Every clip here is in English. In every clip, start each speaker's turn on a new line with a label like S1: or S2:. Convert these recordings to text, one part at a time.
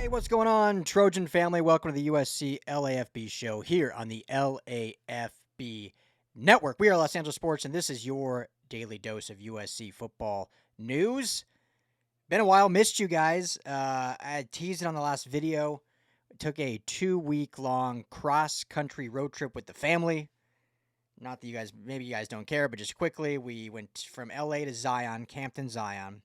S1: Hey, what's going on, Trojan family? Welcome to the USC LAFB show here on the LAFB network. We are Los Angeles Sports, and this is your daily dose of USC football news. Been a while, missed you guys. I had teased it on the last video. Took a 2-week-long cross-country road trip with the family. Not that maybe you guys don't care, but just quickly, we went from LA to Zion, Campton, Zion,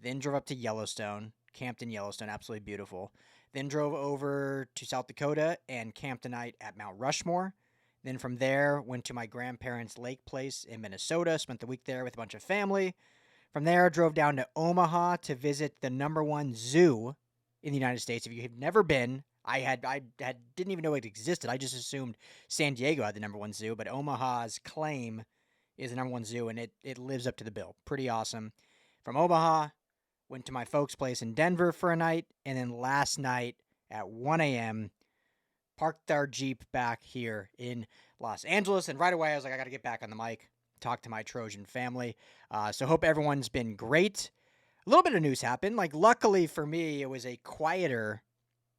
S1: then drove up to Yellowstone. Campton, Yellowstone, absolutely beautiful. Then drove over to South Dakota and camped a night at Mount Rushmore. Then from there, went to my grandparents' lake place in Minnesota, spent the week there with a bunch of family. From there, drove down to Omaha to visit the #1 zoo in the United States. If you have never been, I didn't even know it existed. I just assumed San Diego had the #1 zoo, but Omaha's claim is the #1 zoo, and it lives up to the bill. Pretty awesome. From Omaha, went to my folks' place in Denver for a night, and then last night at 1 a.m., parked our Jeep back here in Los Angeles, and right away I was like, I got to get back on the mic, talk to my Trojan family. So hope everyone's been great. A little bit of news happened. Luckily for me, it was a quieter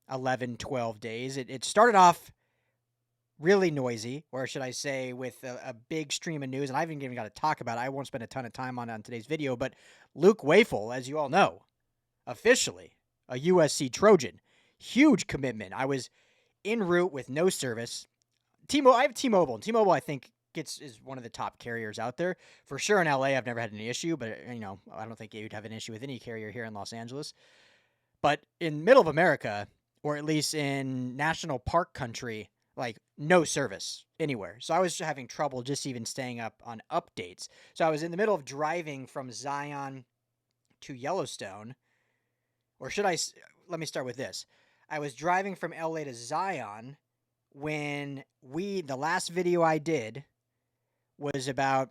S1: 11, 12 days. It started off really noisy, or should I say with a big stream of news, and I haven't even got to talk about it. I won't spend a ton of time on today's video, but Luke Wafel, as you all know, officially a USC Trojan. Huge commitment. I was en route with no service. I have T-Mobile, and T-Mobile I think is one of the top carriers out there. For sure in LA, I've never had any issue, but I don't think you'd have an issue with any carrier here in Los Angeles. But in middle of America, or at least in national park country, no service anywhere. So I was having trouble just even staying up on updates. So I was in the middle of driving from Zion to Yellowstone. Or let me start with this. I was driving from LA to Zion when the last video I did was about,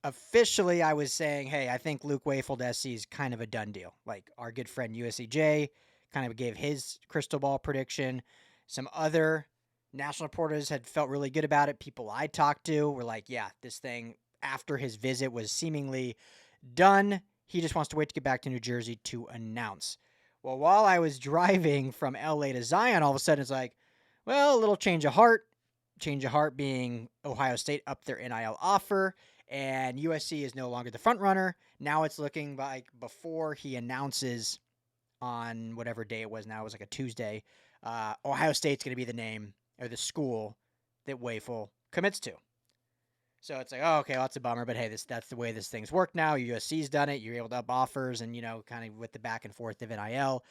S1: officially I was saying, hey, I think Luke Wafel to SC is kind of a done deal. Our good friend USCJ kind of gave his crystal ball prediction. Some other national reporters had felt really good about it. People I talked to were like, yeah, this thing after his visit was seemingly done. He just wants to wait to get back to New Jersey to announce. Well, while I was driving from LA to Zion, all of a sudden it's like, well, a little change of heart. Change of heart being Ohio State up their NIL offer, and USC is no longer the front runner. Now it's looking like before he announces on whatever day it was now, it was like a Tuesday, Ohio State's going to be the name or the school that Wafel commits to. So it's like, oh, okay, well, that's a bummer, but hey, that's the way this thing's worked now. USC's done it. You're able to up offers and, kind of with the back and forth of NIL.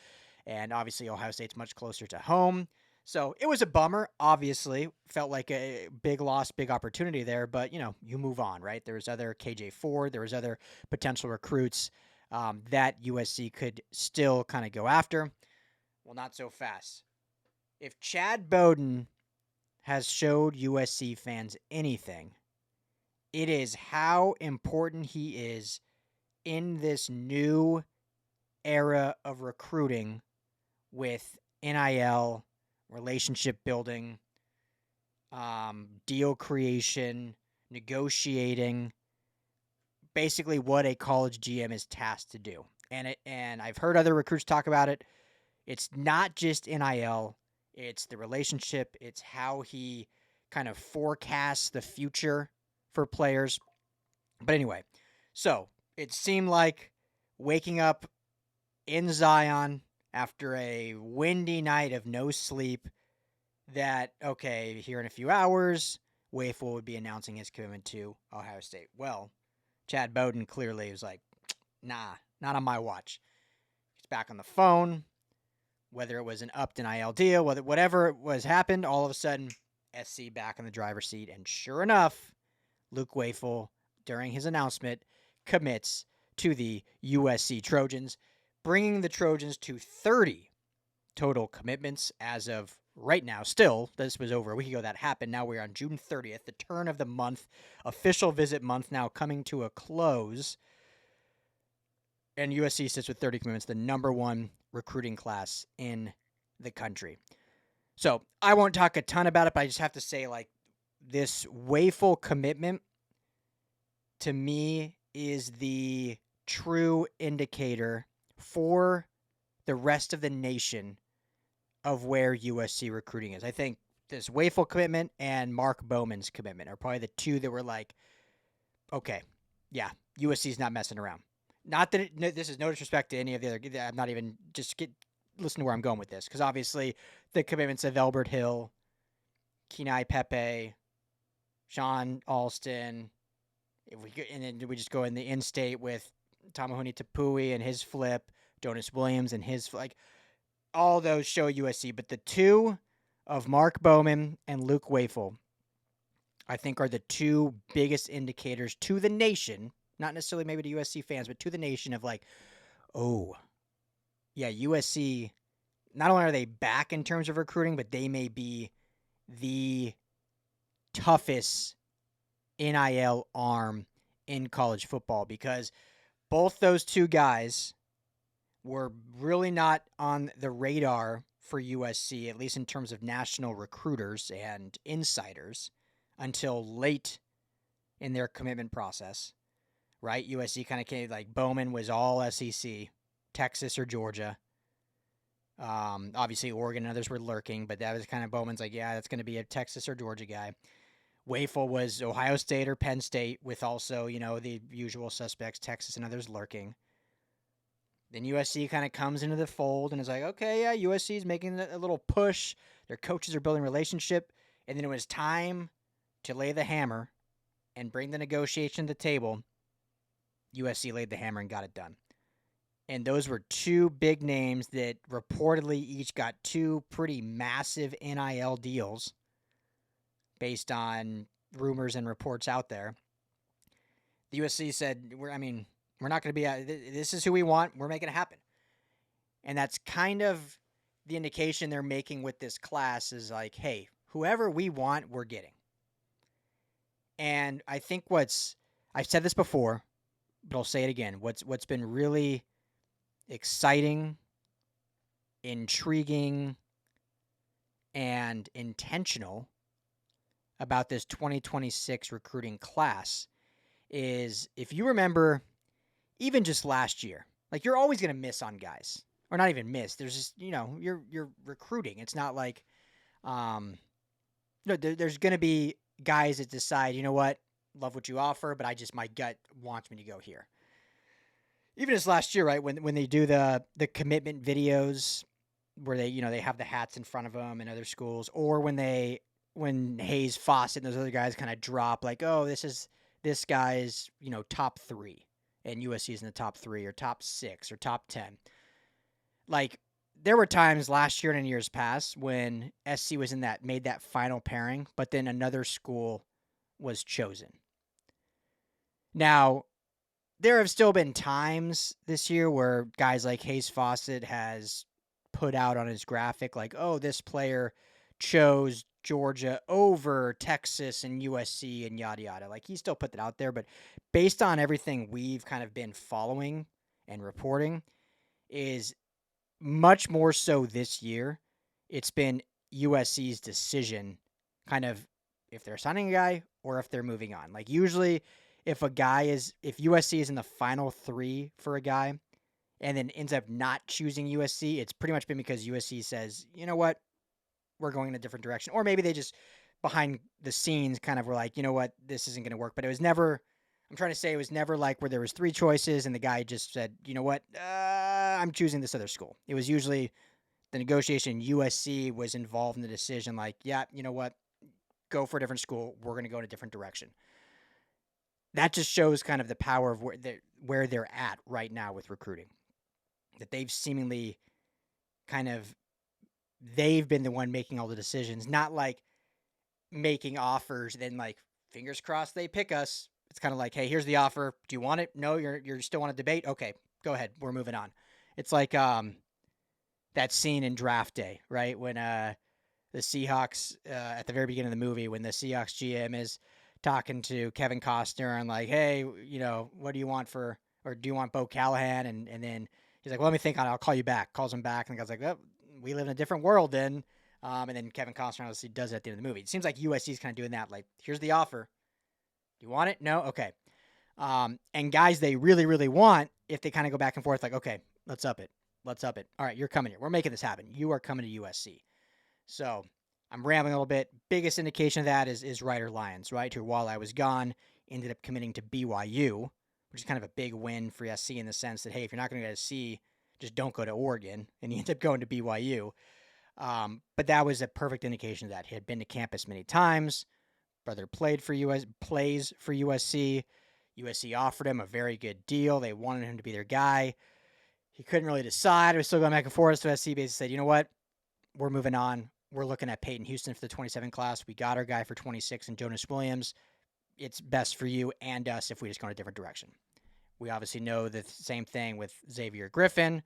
S1: And obviously Ohio State's much closer to home. So it was a bummer, obviously. Felt like a big loss, big opportunity there, but, you move on, right? There was other KJ Ford. There was other potential recruits that USC could still kind of go after. Well, not so fast. If Chad Bowden has showed USC fans anything, it is how important he is in this new era of recruiting with NIL, relationship building, deal creation, negotiating, basically what a college GM is tasked to do. And I've heard other recruits talk about it. It's not just NIL, it's the relationship, it's how he kind of forecasts the future for players. But anyway, so it seemed like waking up in Zion after a windy night of no sleep that, okay, here in a few hours, Wafel would be announcing his commitment to Ohio State. Well, Chad Bowden clearly was like, nah, not on my watch. He's back on the phone, whether it was an upped NIL deal, whatever was happened, all of a sudden, SC back in the driver's seat. And sure enough, Luke Wafel, during his announcement, commits to the USC Trojans, bringing the Trojans to 30 total commitments as of right now. Still, this was over a week ago that happened. Now we're on June 30th, the turn of the month, official visit month now coming to a close. And USC sits with 30 commitments, the #1 recruiting class in the country. So I won't talk a ton about it, but I just have to say, this Wafel commitment, to me, is the true indicator for the rest of the nation of where USC recruiting is. I think this Wafel commitment and Mark Bowman's commitment are probably the two that were like, okay, yeah, USC's not messing around. Not that this is no disrespect to any of the other. I'm not even listen to where I'm going with this, because obviously the commitments of Elbert Hill, Kenai Pepe, Sean Alston. And then we just go in the in-state with Tamahuni Tapui and his flip, Jonas Williams and his like. All those show USC, but the two of Mark Bowman and Luke Wafel, I think, are the two biggest indicators to the nation, not necessarily maybe to USC fans, but to the nation of like, oh, yeah, USC, not only are they back in terms of recruiting, but they may be the toughest NIL arm in college football, because both those two guys were really not on the radar for USC, at least in terms of national recruiters and insiders, until late in their commitment process, right? USC kind of came, like Bowman was all SEC, Texas or Georgia. Obviously Oregon and others were lurking, but that was kind of Bowman's like, yeah, that's going to be a Texas or Georgia guy. Wafel was Ohio State or Penn State, with also, the usual suspects, Texas and others lurking. Then USC kind of comes into the fold and is like, okay, yeah, USC is making a little push. Their coaches are building relationship. And then it was time to lay the hammer and bring the negotiation to the table. USC laid the hammer and got it done. And those were two big names that reportedly each got two pretty massive NIL deals based on rumors and reports out there. The USC said, we're not going to be this is who we want. We're making it happen. And that's kind of the indication they're making with this class, is like, hey, whoever we want, we're getting. And I think I've said this before, but I'll say it again. What's been really exciting, intriguing, and intentional about this 2026 recruiting class is, if you remember, even just last year, like, you're always going to miss on guys, or not even miss. There's just, you're recruiting. It's not like, there's going to be guys that decide, you know what, love what you offer, but my gut wants me to go here. Even as last year, right, when they do the commitment videos where they have the hats in front of them in other schools, or when Hayes, Fawcett, and those other guys kind of drop, like, oh, this guy's, top 3. And USC's in the top 3 or top 6 or top 10. Like, there were times last year and in years past when SC was made that final pairing, but then another school was chosen. Now, there have still been times this year where guys like Hayes Fawcett has put out on his graphic, like, oh, this player chose Georgia over Texas and USC and yada yada. Like, he still put that out there, but based on everything we've kind of been following and reporting, is much more so this year, it's been USC's decision, kind of, if they're signing a guy or if they're moving on. Like, usually if USC is in the final 3 for a guy and then ends up not choosing USC, it's pretty much been because USC says, you know what, we're going in a different direction. Or maybe they just, behind the scenes, kind of were like, you know what, this isn't going to work. But it was never, I'm trying to say, it was never like where there was 3 choices and the guy just said, you know what, I'm choosing this other school. It was usually the negotiation. USC was involved in the decision, like, yeah, you know what, go for a different school. We're going to go in a different direction. That just shows kind of the power of where they're at right now with recruiting. That they've seemingly they've been the one making all the decisions, not like making offers, then like, fingers crossed they pick us. It's kind of like, hey, here's the offer. Do you want it? No, you're still want to debate? Okay, go ahead. We're moving on. It's like that scene in Draft Day, right? When the Seahawks, at the very beginning of the movie, when the Seahawks GM is talking to Kevin Costner and like, hey, what do you want or do you want Bo Callahan? And then he's like, well, let me think on it. I'll call you back. Calls him back. And the guy's like, oh, we live in a different world then. And then Kevin Costner obviously does it at the end of the movie. It seems like USC is kind of doing that. Like, here's the offer. Do you want it? No? Okay. And guys they really, really want, if they kind of go back and forth, like, okay, let's up it. Let's up it. All right, you're coming here. We're making this happen. You are coming to USC. So I'm rambling a little bit. Biggest indication of that is Ryder Lyons, right? Who, while I was gone, ended up committing to BYU, which is kind of a big win for SC in the sense that, hey, if you're not going to go to SC, just don't go to Oregon. And he ended up going to BYU. But that was a perfect indication of that. He had been to campus many times. Brother plays for USC. USC offered him a very good deal. They wanted him to be their guy. He couldn't really decide. He was still going back and forth. So SC basically said, you know what? We're moving on. We're looking at Peyton Houston for the 27 class. We got our guy for 26 and Jonas Williams. It's best for you and us if we just go in a different direction. We obviously know the same thing with Xavier Griffin.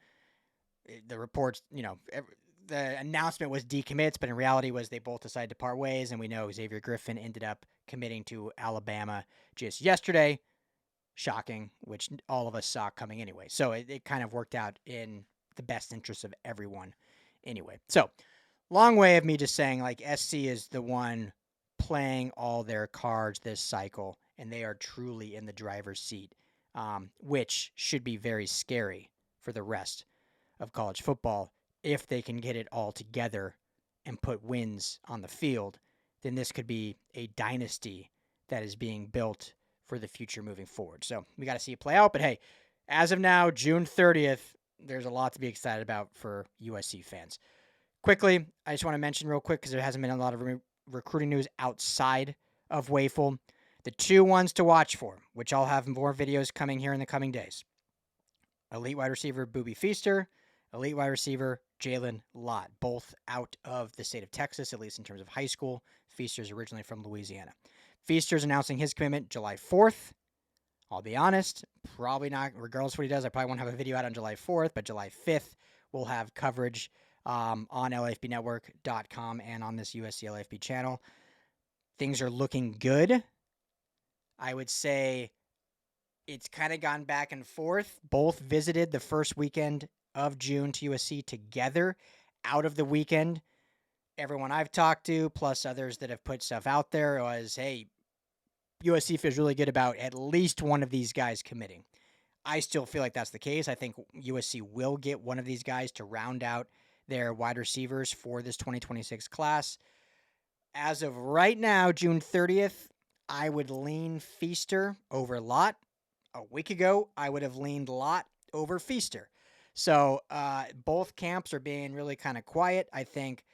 S1: The reports, the announcement was decommits, but in reality was they both decided to part ways, and we know Xavier Griffin ended up committing to Alabama just yesterday. Shocking, which all of us saw coming anyway. So it kind of worked out in the best interest of everyone anyway. So long way of me just saying, like, SC is the one playing all their cards this cycle, and they are truly in the driver's seat, which should be very scary for the rest of college football. If they can get it all together and put wins on the field, then this could be a dynasty that is being built for the future moving forward. So we got to see it play out. But hey, as of now, June 30th, there's a lot to be excited about for USC fans. Quickly, I just want to mention real quick, because there hasn't been a lot of recruiting news outside of Wayful. The two ones to watch for, which I'll have more videos coming here in the coming days. Elite wide receiver Boobie Feaster, elite wide receiver Jalen Lott, both out of the state of Texas, at least in terms of high school. Feaster's originally from Louisiana. Feaster's announcing his commitment July 4th. I'll be honest, probably not, regardless of what he does, I probably won't have a video out on July 4th, but July 5th we'll have coverage on LAFBnetwork.com and on this USC LAFB channel. Things are looking good. I would say it's kind of gone back and forth. Both visited the first weekend of June to USC together out of the weekend. Everyone I've talked to, plus others that have put stuff out there, was, hey, USC feels really good about at least one of these guys committing. I still feel like that's the case. I think USC will get one of these guys to round out their wide receivers for this 2026 class. As of right now, June 30th, I would lean Feaster over Lott. A week ago, I would have leaned Lott over Feaster. So both camps are being really kind of quiet. I think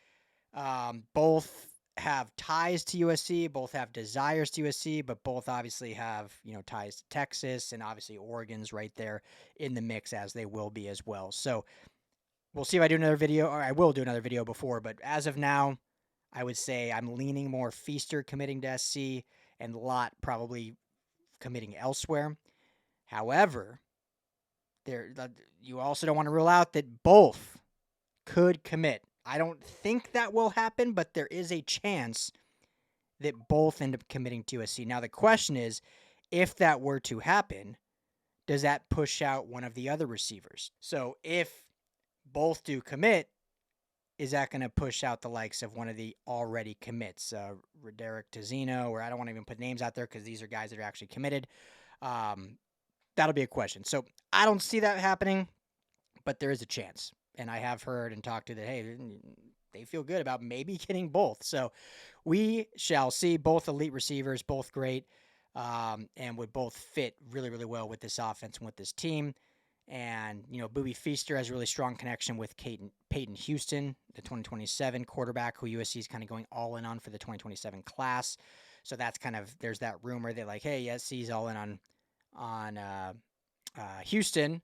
S1: both have ties to USC, both have desires to USC, but both obviously have, ties to Texas, and obviously Oregon's right there in the mix, as they will be as well. So we'll see if I do another video, or I will do another video before, but as of now, I would say I'm leaning more Feaster committing to SC and Lott probably committing elsewhere. However, you also don't want to rule out that both could commit. I don't think that will happen, but there is a chance that both end up committing to USC. Now, the question is, if that were to happen, does that push out one of the other receivers? So if both do commit, is that going to push out the likes of one of the already commits? Roderick Tizino, or I don't want to even put names out there because these are guys that are actually committed. That'll be a question. So I don't see that happening, but there is a chance. And I have heard and talked to that, hey, they feel good about maybe getting both. So we shall see. Both elite receivers, both great, and would both fit really, really well with this offense and with this team. And, Boobie Feaster has a really strong connection with Peyton Houston, the 2027 quarterback, who USC is kind of going all in on for the 2027 class. So that's there's that rumor that, like, hey, USC's all in on Houston.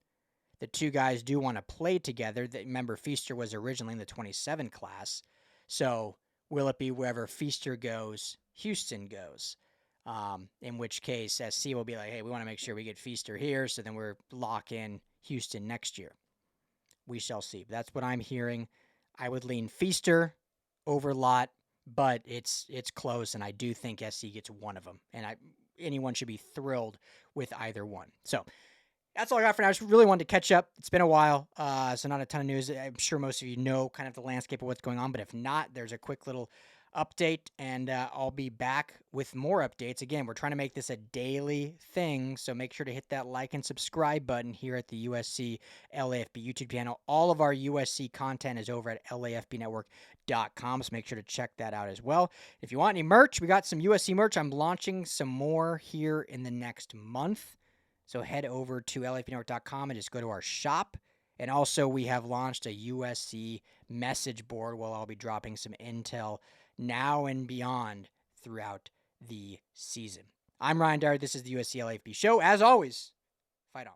S1: The two guys do want to play together. Remember, Feaster was originally in the 27 class. So will it be wherever Feaster goes, Houston goes? In which case, SC will be like, hey, we want to make sure we get Feaster here, so then we're lock in Houston next year. We shall see. That's what I'm hearing. I would lean Feaster over Lott, but it's close, and I do think SC gets one of them. And anyone should be thrilled with either one. So that's all I got for now. I just really wanted to catch up. It's been a while, so not a ton of news. I'm sure most of you know kind of the landscape of what's going on, but if not, there's a quick little update, and I'll be back with more updates. Again, we're trying to make this a daily thing, so make sure to hit that like and subscribe button here at the USC LAFB YouTube channel. All of our USC content is over at LAFBnetwork.com, so make sure to check that out as well. If you want any merch, we got some USC merch. I'm launching some more here in the next month, so head over to LAFBnetwork.com and just go to our shop. And also, we have launched a USC message board where I'll be dropping some intel now and beyond throughout the season. I'm Ryan Dyer. This is the USC LAFB Show. As always, fight on.